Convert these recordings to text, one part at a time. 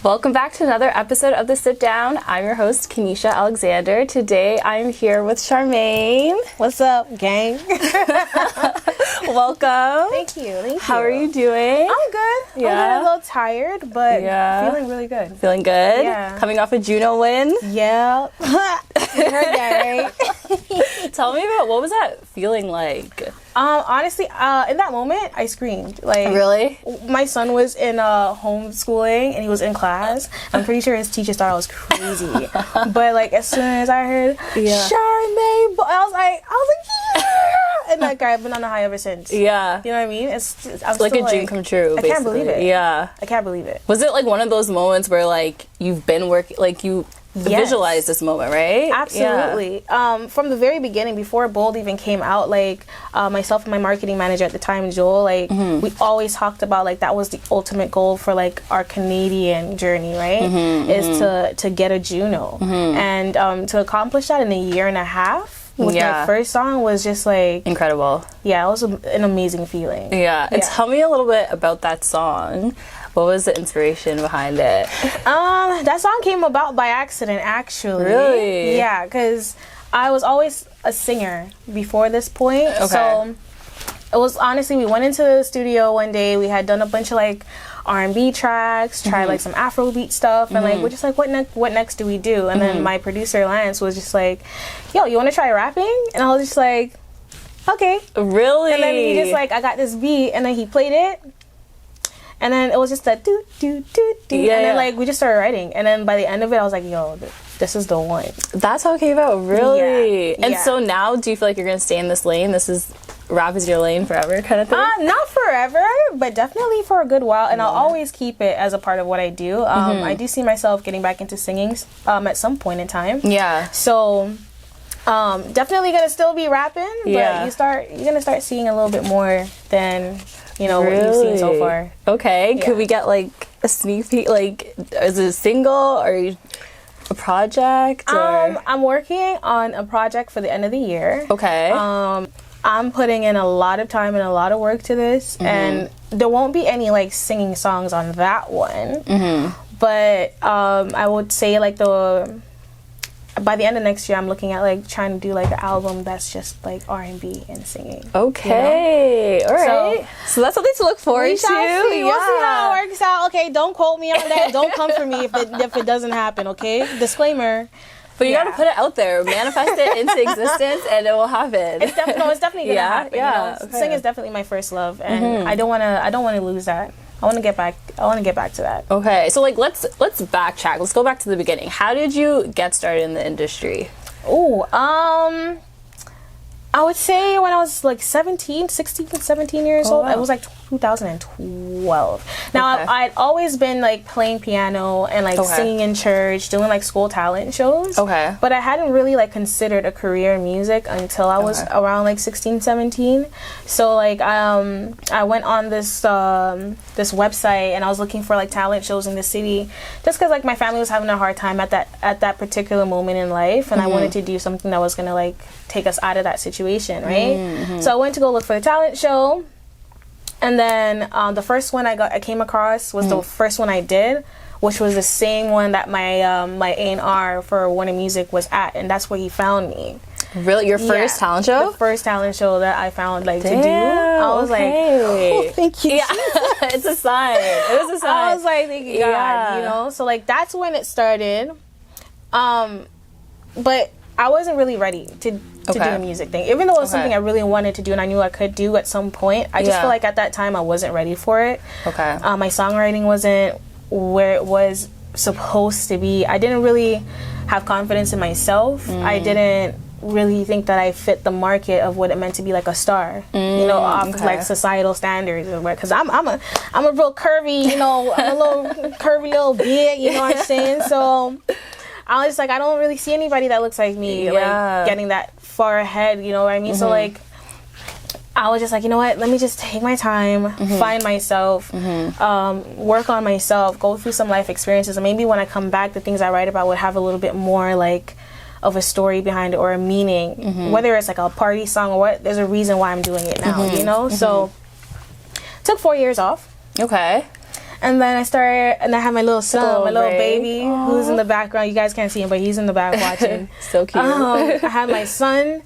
Welcome back to another episode of the Sit Down. I'm your host, Kenisha Alexander. Today I'm here with Charmaine. What's up, gang? Welcome. Thank you. How are you doing? I'm good. Yeah. I'm good, a little tired, but feeling really good. Feeling good? Yeah. Coming off a Juno win? Yeah. You heard that, right? Tell me about what was that feeling like? Honestly, in that moment, I screamed. Like, really? My son was in homeschooling and he was in class. I'm pretty sure his teacher thought I was crazy. But like, as soon as I heard Charmaine, I was like, yeah! And like, I've been on a high ever since. Yeah. You know what I mean? It's like a dream come true. Basically. I can't believe it. Yeah. I can't believe it. Was it like one of those moments where like you've been working, like you visualized this moment, right? Absolutely. Yeah. From the very beginning, before Bold even came out, like myself and my marketing manager at the time, Joel, like we always talked about like that was the ultimate goal for like our Canadian journey, right? Is to get a Juno, and to accomplish that in a year and a half. With my first song was just like incredible. Yeah, it was an amazing feeling. Yeah, and tell me a little bit about that song. What was the inspiration behind it? That song came about by accident, actually. Really? Yeah, because I was always a singer before this point. Okay. So it was honestly, we went into the studio one day. We had done a bunch of like R&B tracks, tried like some Afrobeat stuff, and like we're just like, what next do we do? And then my producer Lance was just like, yo, you want to try rapping? And I was just like, okay. Really? And then he just like, I got this beat, and then he played it. And then it was just that do do do do, and then like we just started writing. And then by the end of it, I was like, "Yo, this is the one." That's how it came out, really. Yeah. And so now, do you feel like you're gonna stay in this lane? This is rap is your lane forever, kind of thing. Not forever, but definitely for a good while. And I'll always keep it as a part of what I do. I do see myself getting back into singing at some point in time. Yeah. So. Definitely gonna still be rapping, but you're gonna start seeing a little bit more than what you've seen so far. Okay, could we get like a sneak peek? Like, is it a single or a project? Or? I'm working on a project for the end of the year. Okay. I'm putting in a lot of time and a lot of work to this, and there won't be any like singing songs on that one. But I would say like by the end of next year, I'm looking at like trying to do like an album that's just like R&B and singing. Okay, all right. So that's something to look forward to. We'll see how it works out. Okay, don't quote me on that. Don't come for me if it doesn't happen. Okay, disclaimer. But you gotta put it out there, manifest it into existence, and it will happen. It's definitely gonna happen. Yeah, Singing is definitely my first love, and I don't wanna lose that. I want to get back to that. Okay, so like let's backtrack. Let's go back to the beginning. How did you get started in the industry? I would say when I was like 16, 17 years old. It was like 2012. Now, I'd always been like playing piano and like singing in church, doing like school talent shows. Okay. But I hadn't really like considered a career in music until I was around like 16, 17. So like I went on this website and I was looking for like talent shows in the city just because like my family was having a hard time at that particular moment in life, and I wanted to do something that was gonna like take us out of that situation, right? So I went to go look for the talent show, and then the first one I came across was the first one I did, which was the same one that my my A&R for Warner Music was at, and that's where he found me. Really? Your first talent show? The first talent show that I found like to do. I was like, oh, thank you. Yeah. It's a sign. It was a sign. I was like, thank you, God, So like that's when it started. But I wasn't really ready to do a music thing. Even though it was something I really wanted to do and I knew I could do at some point, I just feel like at that time I wasn't ready for it. Okay. My songwriting wasn't where it was supposed to be. I didn't really have confidence in myself. I didn't really think that I fit the market of what it meant to be like a star, off like societal standards, because I'm a real curvy, I'm a little curvy little bit, you know what I'm saying? So I was just like, I don't really see anybody that looks like me, like getting that far ahead, you know what I mean? So like, I was just like, you know what, let me just take my time, find myself, work on myself, go through some life experiences, and maybe when I come back, the things I write about would have a little bit more like of a story behind it or a meaning, whether it's like a party song or what, there's a reason why I'm doing it now, So took 4 years off. Okay. And then I had my little son, my little baby, who's in the background. You guys can't see him, but he's in the back watching. So cute. I had my son,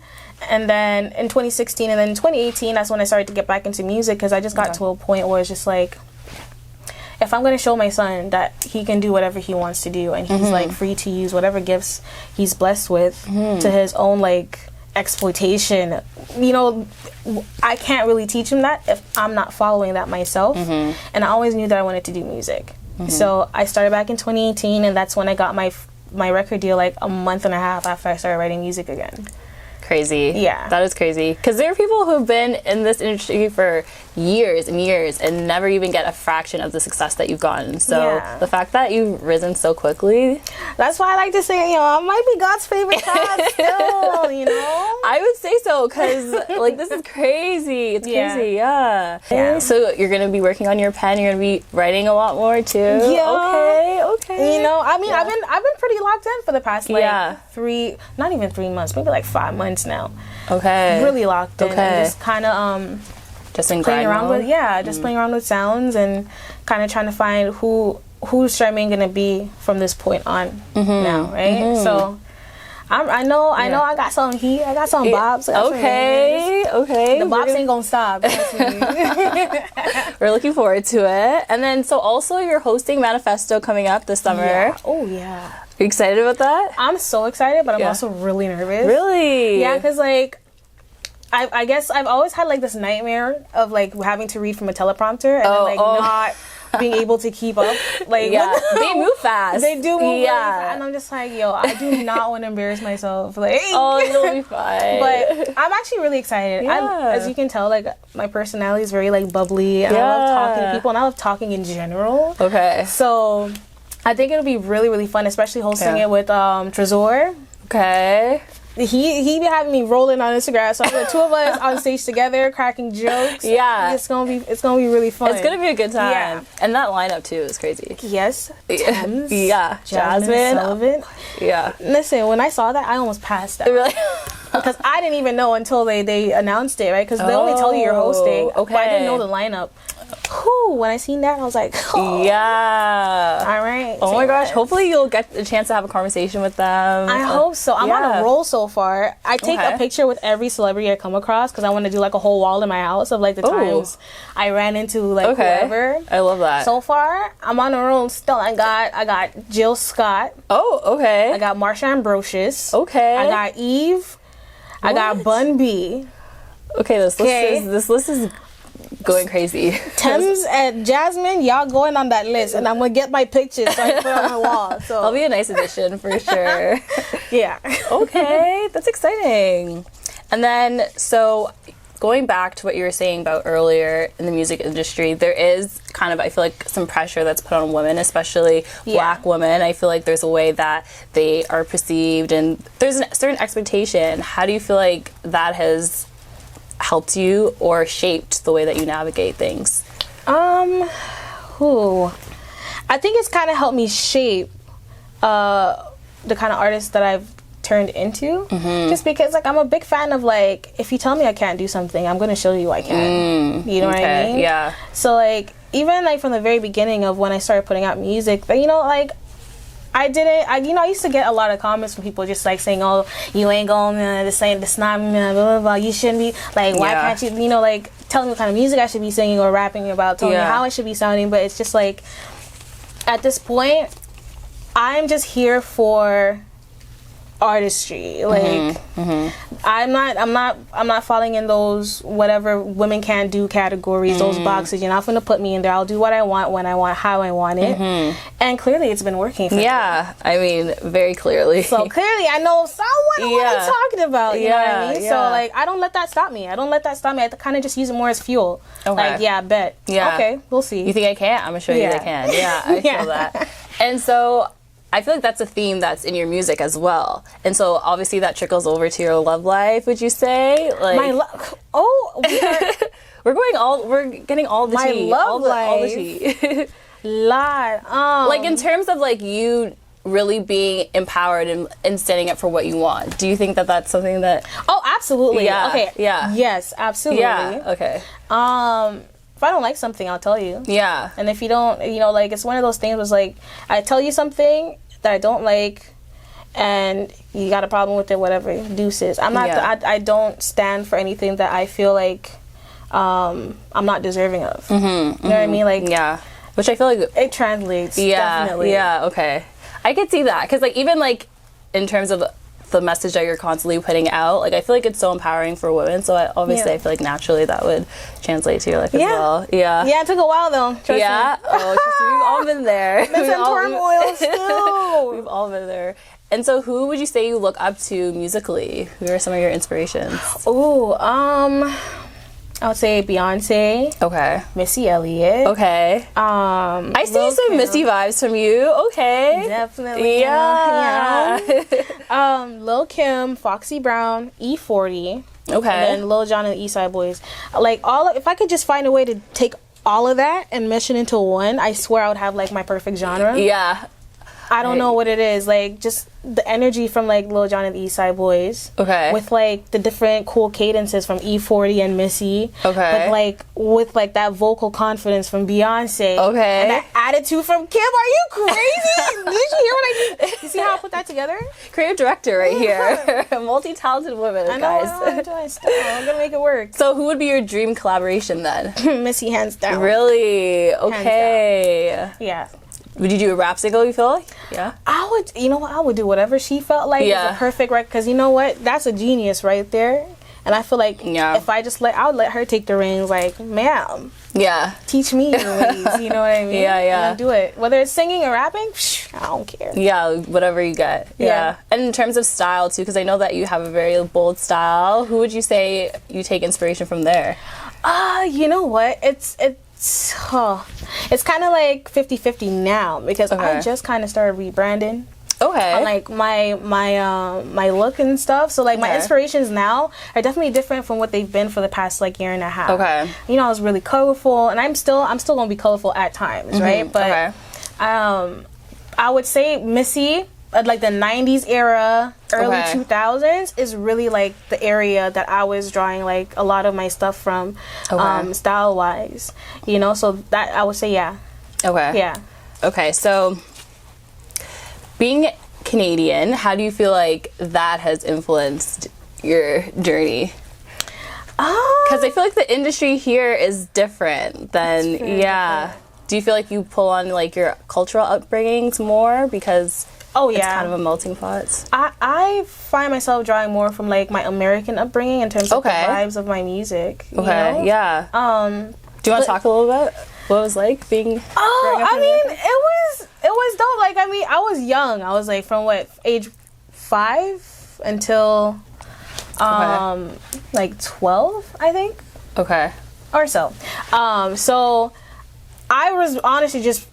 and then in 2016, and then in 2018, that's when I started to get back into music, because I just got to a point where it's just like, if I'm going to show my son that he can do whatever he wants to do, and he's like free to use whatever gifts he's blessed with to his own like exploitation, you know, I can't really teach him that if I'm not following that myself. And I always knew that I wanted to do music. So I started back in 2018, and that's when I got my record deal, like a month and a half after I started writing music again. Crazy. Yeah. That is crazy. Because there are people who've been in this industry for years and years and never even get a fraction of the success that you've gotten. So the fact that you've risen so quickly. That's why I like to say, you know, I might be God's favorite child still, you know? I would say so, because like this is crazy. It's crazy, yeah. So you're going to be working on your pen. You're going to be writing a lot more too. Yeah. Okay. You know, I mean, I've been pretty locked in for the past like not even 3 months, maybe like 5 months now. Okay. Really locked in, and just kind of just in playing around with playing around with sounds, and kind of trying to find who's Charmaine gonna be from this point on now, right? So I know I got some heat, I got some bobs. Okay. The bobs ain't gonna stop. We're looking forward to it. And then so also you're hosting Manifesto coming up this summer. Oh yeah. Are you excited about that? I'm so excited, but I'm also really nervous. Really? Yeah, because like I guess I've always had like this nightmare of like having to read from a teleprompter and then, like not being able to keep up. Like they move fast. They do move really fast, and I'm just like, yo, I do not want to embarrass myself. Like, you'll be fine. But I'm actually really excited. As you can tell, like my personality is very like bubbly, and I love talking to people, and I love talking in general. Okay. So I think it'll be really, really fun, especially hosting it with Thhguru. Okay. He be having me rolling on Instagram, so the two of us on stage together, cracking jokes. Yeah, it's gonna be really fun. It's gonna be a good time, and that lineup too is crazy. Yes, Thames, Jasmine, Sullivan. Listen, when I saw that, I almost passed out. Really? Because I didn't even know until they announced it, right? Because they only tell you you're hosting. Okay. But I didn't know the lineup. When I seen that, I was like, yeah. All right. Oh my gosh. Hopefully you'll get a chance to have a conversation with them. I hope so. I'm on a roll so far. I take a picture with every celebrity I come across, because I want to do like a whole wall in my house of like the times I ran into like whoever. I love that. So far, I'm on a roll still. I got Jill Scott. Oh, okay. I got Marsha Ambrosius. Okay. I got Eve. I got Bun B. Okay, this list is going crazy. Thames and Jasmine, y'all going on that list, and I'm gonna get my pictures so I can put on my wall. So that'll be a nice addition for sure. Yeah. Okay, that's exciting. And then, so going back to what you were saying about earlier in the music industry, there is kind of, I feel like, some pressure that's put on women, especially Black women. I feel like there's a way that they are perceived, and there's a certain expectation. How do you feel like that has helped you or shaped the way that you navigate things? I think it's kind of helped me shape the kind of artist that I've turned into, just because like I'm a big fan of like, if you tell me I can't do something, I'm gonna show you I can. You know what I mean? Yeah. So like, even like from the very beginning of when I started putting out music, you know, like I used to get a lot of comments from people just like saying, oh, you ain't going this not blah, blah, blah. You shouldn't be like, why can't you, you know, like tell me what kind of music I should be singing or rapping about, telling me how I should be sounding. But it's just like, at this point, I'm just here for artistry. Like I'm not falling in those whatever women can't do categories, those boxes. You're not gonna put me in there. I'll do what I want, when I want, how I want it. And clearly it's been working for me. I mean, very clearly. So clearly I know somewhat what I'm talking about. You know what I mean? So like, I don't let that stop me. I kind of just use it more as fuel. Like, bet. Okay, we'll see. You think I can't? I'm gonna show you that I can. I feel that. And so I feel like that's a theme that's in your music as well, and so obviously that trickles over to your love life. Would you say, like, my love? we're getting all the my tea, love life. all the tea. Like in terms of like you really being empowered and standing up for what you want. Do you think that that's something that? Oh, absolutely. Yeah. Okay. Yeah. Yes, absolutely. Yeah. Okay. if I don't like something, I'll tell you. Yeah. And if you don't, you know, like, it's one of those things was like, I tell you something that I don't like, and you got a problem with it, whatever, deuces. I'm not, I don't stand for anything that I feel like I'm not deserving of. Mm-hmm, you know what I mean? Like, yeah. Which I feel like it translates. Yeah. Definitely. Yeah. Okay. I could see that. Because, like, even, like, in terms of the message that you're constantly putting out, like, I feel like it's so empowering for women, so I feel like naturally that would translate to your life as well. Yeah it took a while though, trust me. Trust me, we've all been there. Been some turmoil still. We've all been there. And so who would you say you look up to musically? Who are some of your inspirations? I would say Beyonce. Okay. Missy Elliott. Okay. I see some Missy vibes from you. Okay. Definitely. Yeah. Lil Kim, Foxy Brown, E40. Okay. And then Lil Jon and the East Side Boys. Like, if I could just find a way to take all of that and mesh it into one, I swear I would have, like, my perfect genre. Yeah. I don't know what it is. Like, just the energy from, like, Lil Jon and the East Side Boys. Okay. With, like, the different cool cadences from E40 and Missy. Okay. But, like, with, like, that vocal confidence from Beyonce. Okay. And that attitude from Kim. Are you crazy? Did you hear what I did? You see how I put that together? Creative director right here. Multi-talented woman, guys. I'm going to make it work. So who would be your dream collaboration then? Missy, hands down. Really? Okay. Hands down. Yeah. Would you do a rap single, you feel like? Yeah. I would, you know what, I would do whatever she felt like was a perfect record, because you know what, that's a genius right there. And I feel like if I just I would let her take the reins, like, ma'am. Yeah. Teach me your ways, you know what I mean? Yeah. And do it. Whether it's singing or rapping, I don't care. Yeah, whatever you get. Yeah. And in terms of style too, because I know that you have a very bold style, who would you say you take inspiration from there? You know what? It's kind of like 50-50 now, because I just kind of started rebranding. Okay. On, like, my look and stuff. So, like, my inspirations now are definitely different from what they've been for the past, like, year and a half. Okay. You know, I was really colorful, and I'm still gonna be colorful at times, right? But I would say Missy, like the 90s era, early 2000s, is really, like, the area that I was drawing, like, a lot of my stuff from, style wise, you know. So that I would say Okay, so being Canadian, how do you feel like that has influenced your journey? Because I feel like the industry here is different than different. Do you feel like you pull on, like, your cultural upbringings more because it's kind of a melting pot? I find myself drawing more from, like, my American upbringing in terms of the vibes of my music. You know? Yeah. Do you want to talk a little bit? What it was like being? I mean, it was dope. Like, I mean, I was young. I was, like, from age 5 until like 12, I think. Okay. Or so. So I was honestly just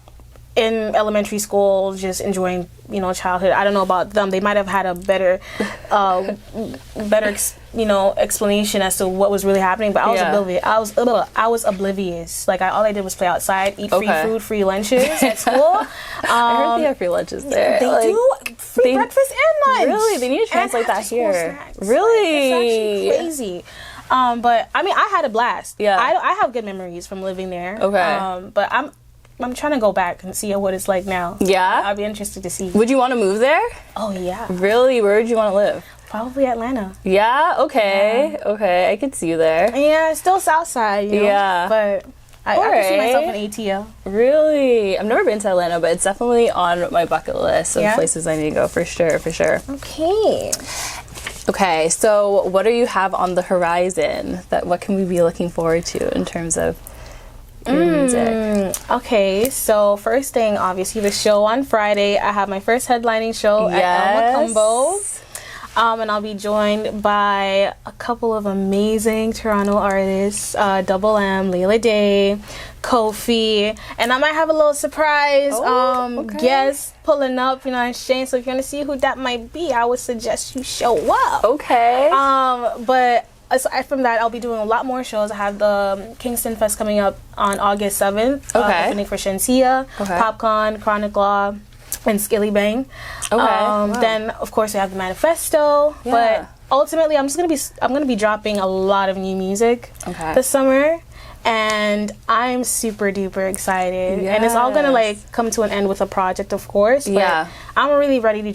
in elementary school, just enjoying, you know, childhood. I don't know about them. They might have had a better, explanation as to what was really happening. But I was oblivious. I was oblivious. Like, all I did was play outside, eat free food, free lunches at school. I heard they have free lunches there. They do free breakfast and lunch. Really, they need to translate that here. Snacks. Really, it's actually crazy. But I mean, I had a blast. Yeah, I have good memories from living there. Okay. But I'm trying to go back and see what it's like now. Yeah? I'll be interested to see. Would you want to move there? Oh, yeah. Really? Where would you want to live? Probably Atlanta. Yeah? Okay. Yeah. Okay. I could see you there. Yeah, still South Side, you know? Yeah. But I can see myself in ATL. Really? I've never been to Atlanta, but it's definitely on my bucket list of places I need to go for sure, for sure. Okay. Okay, so what do you have on the horizon? What can we be looking forward to in terms of music? Okay, so first thing, obviously, the show on Friday. I have my first headlining show at El Macumbo. And I'll be joined by a couple of amazing Toronto artists, Double M, Layla Day, Kofi, and I might have a little surprise guest pulling up, you know what I'm saying? So if you want to see who that might be, I would suggest you show up. Okay. But aside from that, I'll be doing a lot more shows. I have the Kingston Fest coming up on August 7th. Opening for Shensia, Popcorn, Chronic Law, and Skilly Bang. Then of course we have the Manifesto. But ultimately I'm gonna be dropping a lot of new music this summer. and I'm super duper excited. And it's all gonna like come to an end with a project, of course, but I'm really ready to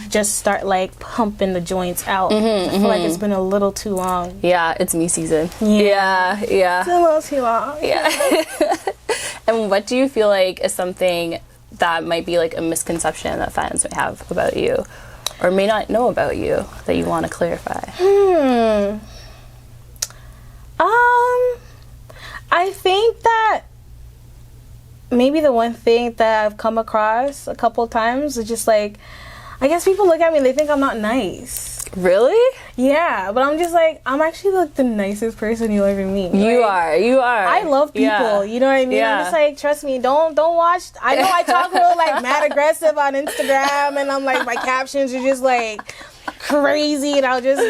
just start like pumping the joints out. I feel like it's been a little too long. It's me season. It's a little too long. And what do you feel like is something that might be like a misconception that fans may have about you or may not know about you that you want to clarify? I think that maybe the one thing that I've come across a couple times is just like, I guess people look at me and they think I'm not nice. Really? Yeah, but I'm just like, I'm actually like the nicest person you'll ever meet. You are. I love people. You know what I mean? I'm just like, trust me, don't watch. I know I talk real like mad aggressive on Instagram, and I'm like, my captions are just like crazy, and I'll just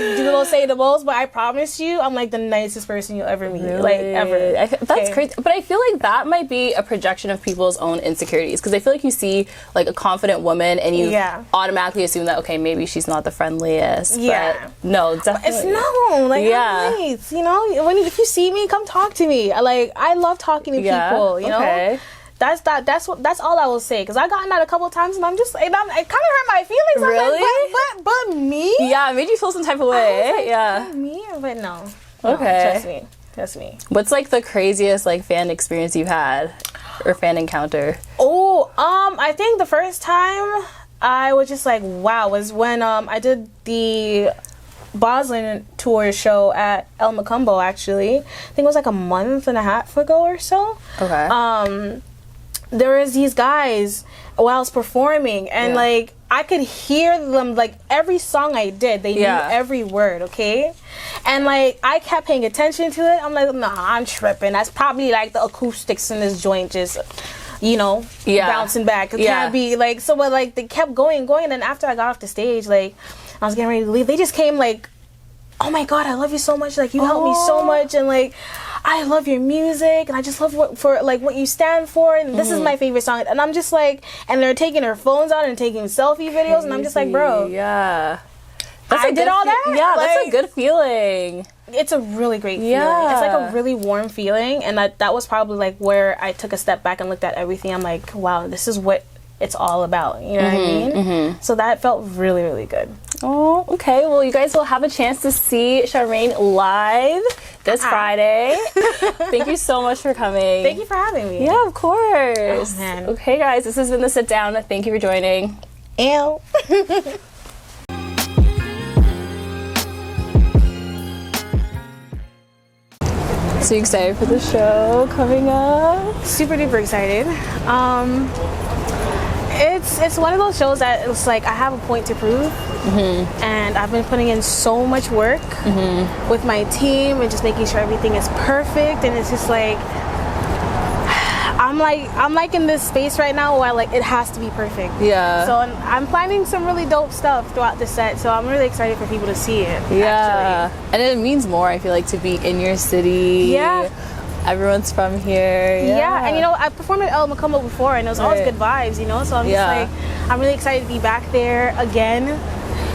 say the most, but I promise you I'm like the nicest person you'll ever meet. Really? Like ever. That's crazy, but I feel like that might be a projection of people's own insecurities, because I feel like you see like a confident woman and you automatically assume that, okay, maybe she's not the friendliest. But no, definitely it's I'm nice, you know. If you see me, come talk to me. I love talking to people, you know. That's all I will say, because I've gotten that a couple times, and I'm just, it kind of hurt my feelings. Really? I'm like, but me? Yeah, it made you feel some type of way. But me? But no. Okay. Trust me. What's like the craziest like fan experience you've had, or fan encounter? I think the first time I was just like, wow, was when I did the BAZEL tour show at El Macumbo, actually. I think it was like a month and a half ago or so. Okay. There was these guys while I was performing, and like I could hear them, like every song I did, they knew every word, okay? And like I kept paying attention to it. I'm like, nah, I'm tripping. That's probably like the acoustics in this joint just, you know, bouncing back. It can't be like, so, but like they kept going, and then after I got off the stage, like I was getting ready to leave, they just came like, oh my God, I love you so much, like you helped me so much, and like I love your music, and I just love what you stand for, and this is my favorite song. And I'm just like, and they're taking their phones out and taking selfie videos, and I'm just like, bro, I did all that. That's a good feeling. It's a really great feeling. It's like a really warm feeling, and that was probably like where I took a step back and looked at everything. I'm like, wow, this is what it's all about, you know what I mean? So that felt really, really good. Oh, okay. Well, you guys will have a chance to see Charmaine live this Friday. Thank you so much for coming. Thank you for having me. Yeah, of course. Oh, man. Okay, guys, this has been the Sit Down. Thank you for joining. Ew. So you excited for the show coming up? Super duper excited. It's one of those shows that it's like I have a point to prove, and I've been putting in so much work with my team and just making sure everything is perfect, and it's just like I'm like in this space right now where like it has to be perfect. So I'm planning some really dope stuff throughout the set, so I'm really excited for people to see it. Actually. And it means more, I feel like, to be in your city. Everyone's from here. And you know, I performed at El Macumbo before, and it was always good vibes, you know, so I'm just like, I'm really excited to be back there again,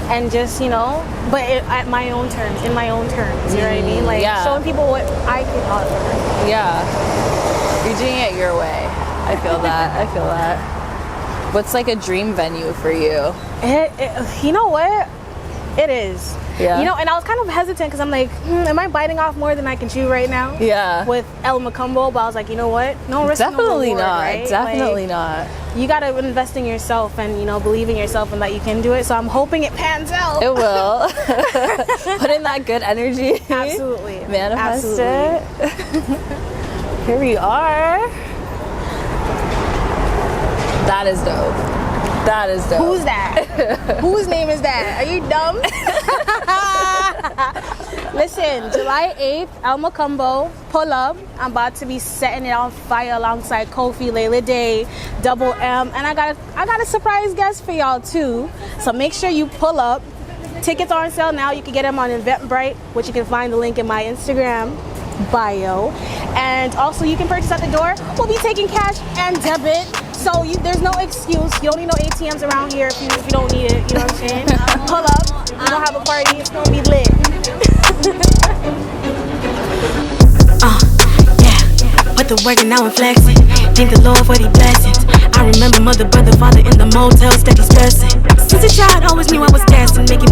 and just, you know, but at my own terms, in my own terms, you know what I mean? Like, showing people what I can offer. You're doing it your way. I feel that. What's like a dream venue for you? You know what? It is. You know, and I was kind of hesitant because I'm like, am I biting off more than I can chew right now? With El Macumbo, but I was like, you know what? No risk, definitely no reward, not. right? Definitely like, not. You gotta invest in yourself, and you know, believe in yourself and that you can do it. So I'm hoping it pans out. It will. Put in that good energy. Absolutely. Manifest it. Here we are. That is dope. That is dope. Who's that? Whose name is that? Are you dumb? Listen, July 8th, El Macumbo, pull up. I'm about to be setting it on fire alongside Kofi, Layla Day, Double M, and I got a surprise guest for y'all too. So make sure you pull up. Tickets are on sale now. You can get them on Eventbrite, which you can find the link in my Instagram bio, and also you can purchase at the door. We'll be taking cash and debit, so there's no excuse. You don't need no ATMs around here if you don't need it, you know what I'm saying? Pull up, we're gonna have a party, it's gonna be lit. Yeah. to work and now I'm flexing. Thank the Lord for these blessings. I remember mother, brother, father in the motel, steady stressing. Since a child, always knew I was destined, making